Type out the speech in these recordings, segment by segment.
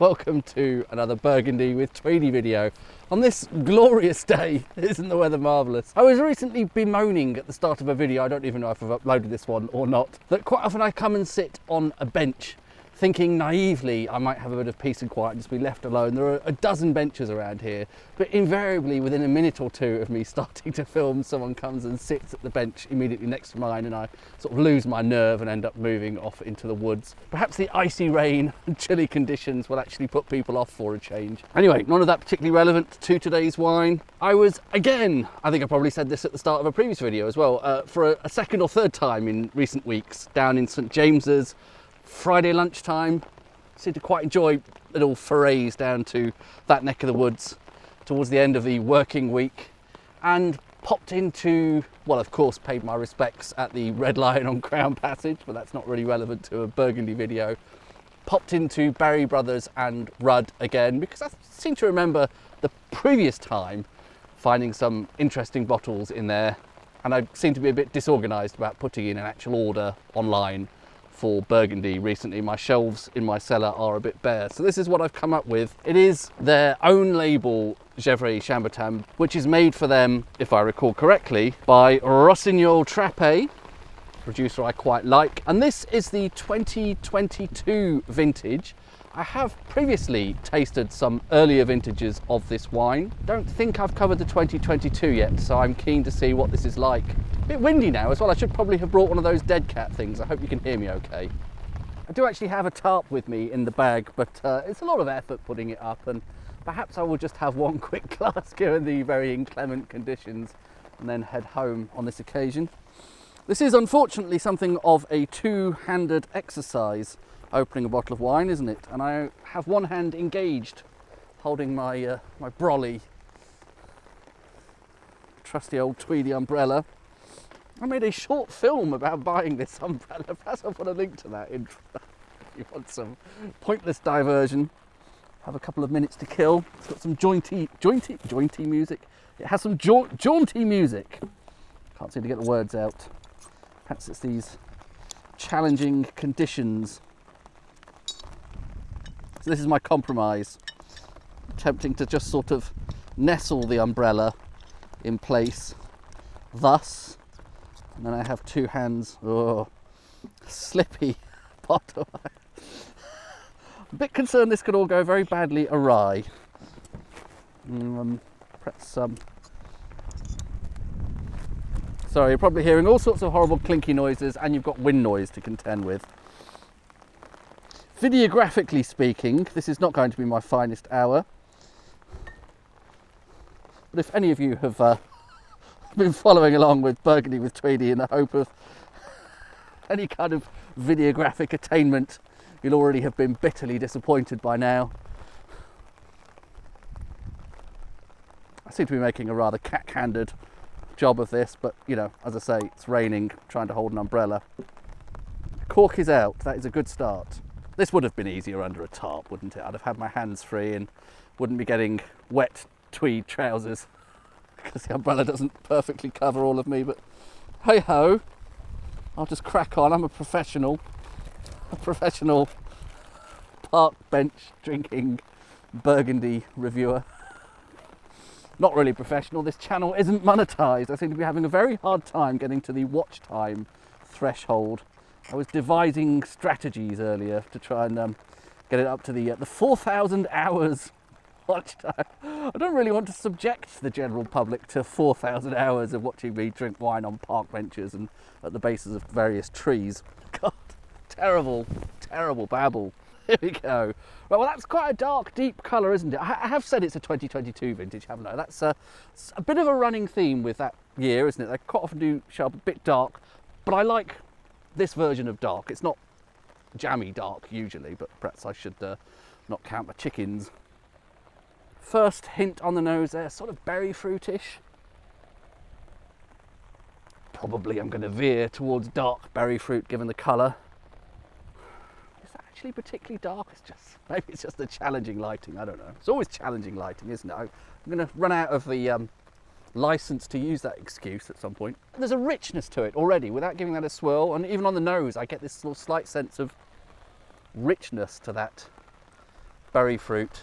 welcome to another Burgundy with Tweedy video. On this glorious day, isn't the weather marvellous? I was recently bemoaning at the start of a video, I don't even know if I've uploaded this one or not, that quite often I come and sit on a bench thinking naively I might have a bit of peace and quiet and just be left alone. There are a dozen benches around here, but invariably within a minute or two of me starting to film, someone comes and sits at the bench immediately next to mine and I sort of lose my nerve and end up moving off into the woods. Perhaps the icy rain and chilly conditions will actually put people off for a change. Anyway, none of that particularly relevant to today's wine. I was, again, I think I probably said this at the start of a previous video as well, for a second or third time in recent weeks, down in St James's, Friday lunchtime. Seem to quite enjoy little forays down to that neck of the woods towards the end of the working week, and popped into, well, of course, paid my respects at the Red Lion on Crown Passage, but that's not really relevant to a Burgundy video. Popped into Barry Brothers and Rudd again, because I seem to remember the previous time finding some interesting bottles in there, and I seem to be a bit disorganised about putting in an actual order online for Burgundy recently. My shelves in my cellar are a bit bare. So this is what I've come up with. It is their own label, Gevrey Chambertin, which is made for them, if I recall correctly, by Rossignol Trapet, producer I quite like. And this is the 2022 vintage. I have previously tasted some earlier vintages of this wine. Don't think I've covered the 2022 yet, so I'm keen to see what this is like. A bit windy now as well. I should probably have brought one of those dead cat things. I hope you can hear me okay. I do actually have a tarp with me in the bag, but it's a lot of effort putting it up, and perhaps I will just have one quick glass given the very inclement conditions and then head home on this occasion. This is unfortunately something of a two-handed exercise, opening a bottle of wine, isn't it? And I have one hand engaged, holding my my brolly, trusty old Tweedy umbrella. I made a short film about buying this umbrella. Perhaps I'll put a link to that in. If you want some pointless diversion, have a couple of minutes to kill. It's got some jaunty music. It has some jaunty music. Can't seem to get the words out. Perhaps it's these challenging conditions. So this is my compromise, attempting to just sort of nestle the umbrella in place, thus, and then I have two hands, slippy bottle. I'm a bit concerned this could all go very badly awry. Perhaps sorry, you're probably hearing all sorts of horrible clinky noises, and you've got wind noise to contend with. Videographically speaking, this is not going to be my finest hour. But if any of you have been following along with Burgundy with Tweedy in the hope of any kind of videographic attainment, you'll already have been bitterly disappointed by now. I seem to be making a rather cack-handed job of this, but you know, as I say, it's raining, trying to hold an umbrella. Cork is out, that is a good start. This would have been easier under a tarp, wouldn't it? I'd have had my hands free and wouldn't be getting wet tweed trousers because the umbrella doesn't perfectly cover all of me, but hey ho, I'll just crack on. I'm a professional park bench drinking Burgundy reviewer. Not really professional. This channel isn't monetized. I seem to be having a very hard time getting to the watch time threshold. I was devising strategies earlier to try and get it up to the 4,000 hours watch time. I don't really want to subject the general public to 4,000 hours of watching me drink wine on park benches and at the bases of various trees. God, terrible, terrible babble. Here we go. Right, well, that's quite a dark, deep colour, isn't it? I have said it's a 2022 vintage, haven't I? That's a bit of a running theme with that year, isn't it? They quite often do show up a bit dark, but I like this version of dark. It's not jammy dark usually, but perhaps I should not count my chickens. First hint on the nose there, sort of berry fruitish. Probably I'm going to veer towards dark berry fruit given the colour. Is that actually particularly dark? Maybe it's just the challenging lighting, I don't know. It's always challenging lighting, isn't it? I'm going to run out of the license to use that excuse at some point. There's a richness to it already without giving that a swirl, and even on the nose I get this little slight sense of richness to that berry fruit.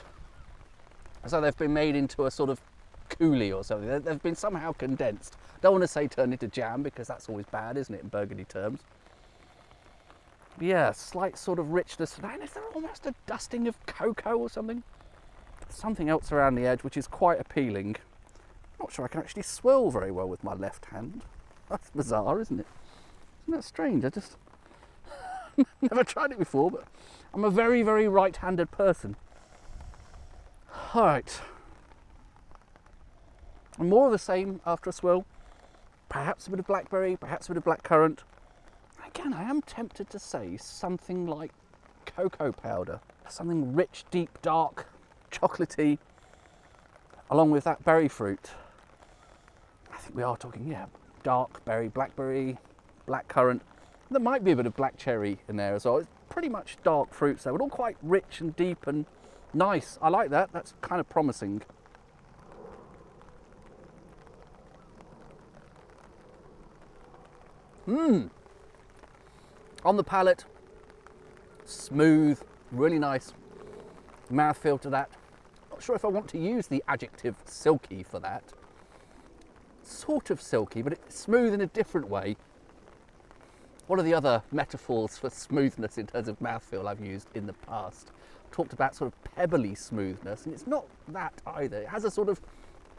So they've been made into a sort of coulis or something. They've been somehow condensed. Don't want to say turned into jam because that's always bad, isn't it, in Burgundy terms. Yeah, slight sort of richness. And is there almost a dusting of cocoa or something? Something else around the edge which is quite appealing. Not sure I can actually swirl very well with my left hand. That's bizarre, isn't it? Isn't that strange? I just never tried it before, but I'm a very, very right-handed person. All right. And more of the same after a swirl. Perhaps a bit of blackberry, perhaps a bit of blackcurrant. Again, I am tempted to say something like cocoa powder. Something rich, deep, dark, chocolatey, along with that berry fruit. I think we are talking, yeah, dark berry, blackberry, blackcurrant. There might be a bit of black cherry in there as well. It's pretty much dark fruits there, but all quite rich and deep and nice. I like that. That's kind of promising. On the palate, smooth, really nice mouthfeel to that. Not sure if I want to use the adjective silky for that. Sort of silky, but it's smooth in a different way. What are the other metaphors for smoothness in terms of mouthfeel I've used in the past? Talked about sort of pebbly smoothness, and it's not that either. It has a sort of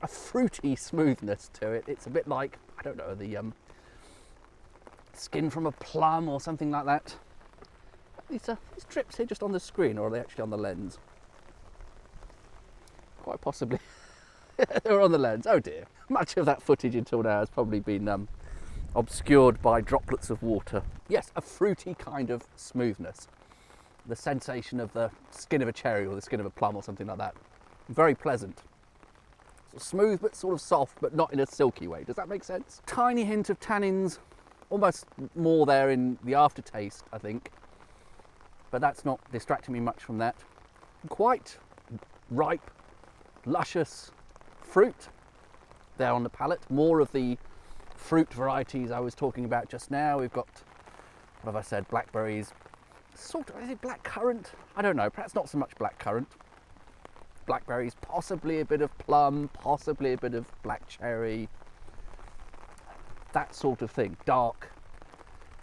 a fruity smoothness to it. It's a bit like, I don't know, the skin from a plum or something like that. These drips here just on the screen, or are they actually on the lens? Quite possibly. They're on the lens. Oh dear. Much of that footage until now has probably been obscured by droplets of water. Yes, a fruity kind of smoothness. The sensation of the skin of a cherry or the skin of a plum or something like that. Very pleasant. So smooth but sort of soft, but not in a silky way. Does that make sense? Tiny hint of tannins, almost more there in the aftertaste, I think. But that's not distracting me much from that. Quite ripe, luscious fruit there on the palate. More of the fruit varieties I was talking about just now. We've got, what have I said, blackberries, sort of, is it blackcurrant? I don't know, perhaps not so much blackcurrant. Blackberries, possibly a bit of plum, possibly a bit of black cherry. That sort of thing, dark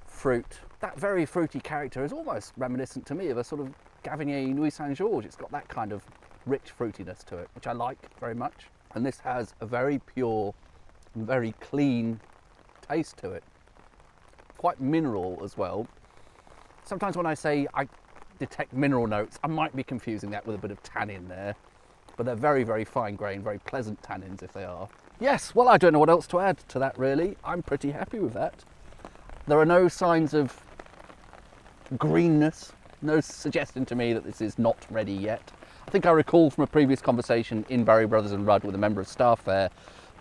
fruit. That very fruity character is almost reminiscent to me of a sort of Gavinier Nuit Saint-Georges. It's got that kind of rich fruitiness to it, which I like very much. And this has a very pure, very clean taste to it. Quite mineral as well. Sometimes when I say I detect mineral notes, I might be confusing that with a bit of tannin there. But they're very, very fine grained, very pleasant tannins if they are. Yes, well, I don't know what else to add to that really. I'm pretty happy with that. There are no signs of greenness, no suggestion to me that this is not ready yet. I think I recall from a previous conversation in Barry Brothers and Rudd with a member of staff there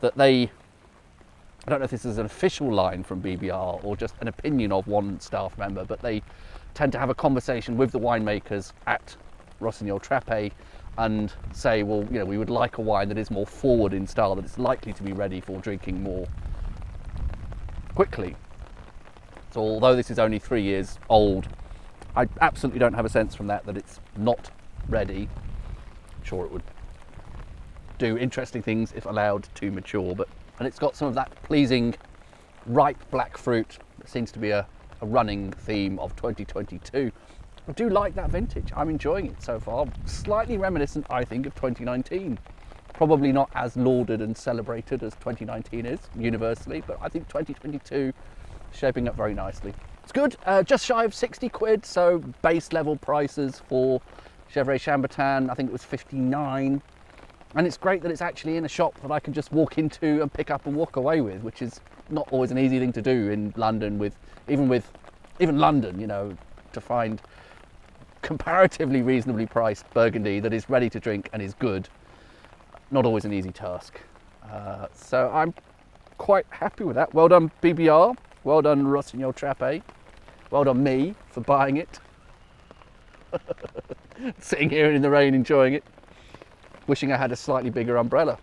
that they, I don't know if this is an official line from BBR or just an opinion of one staff member, but they tend to have a conversation with the winemakers at Rossignol Trapet and say, well, you know, we would like a wine that is more forward in style, that it's likely to be ready for drinking more quickly. So although this is only 3 years old, I absolutely don't have a sense from that it's not ready. I'm sure it would do interesting things if allowed to mature, and it's got some of that pleasing ripe black fruit that seems to be a running theme of 2022. I do like that vintage. I'm enjoying it so far. Slightly reminiscent, I think, of 2019. Probably not as lauded and celebrated as 2019 is universally, but I think 2022 is shaping up very nicely. It's good, just shy of 60 quid, so base level prices for Gevrey Chambertin. I think it was 59. And it's great that it's actually in a shop that I can just walk into and pick up and walk away with, which is not always an easy thing to do in London, even London, you know, to find comparatively reasonably priced Burgundy that is ready to drink and is good. Not always an easy task. So I'm quite happy with that. Well done BBR, well done Rossignol Trapet, well done me for buying it. Sitting here in the rain enjoying it. Wishing I had a slightly bigger umbrella.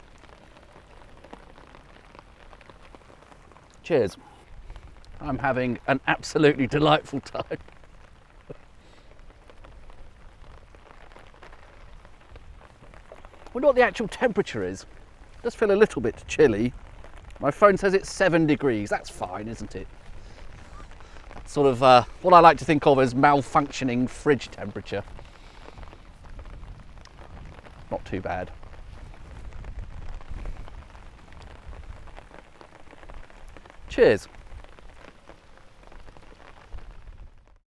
Cheers. I'm having an absolutely delightful time. wonder what the actual temperature is. It does feel a little bit chilly. My phone says it's 7 degrees. That's fine, isn't it? Sort of what I like to think of as malfunctioning fridge temperature. Not too bad. Cheers.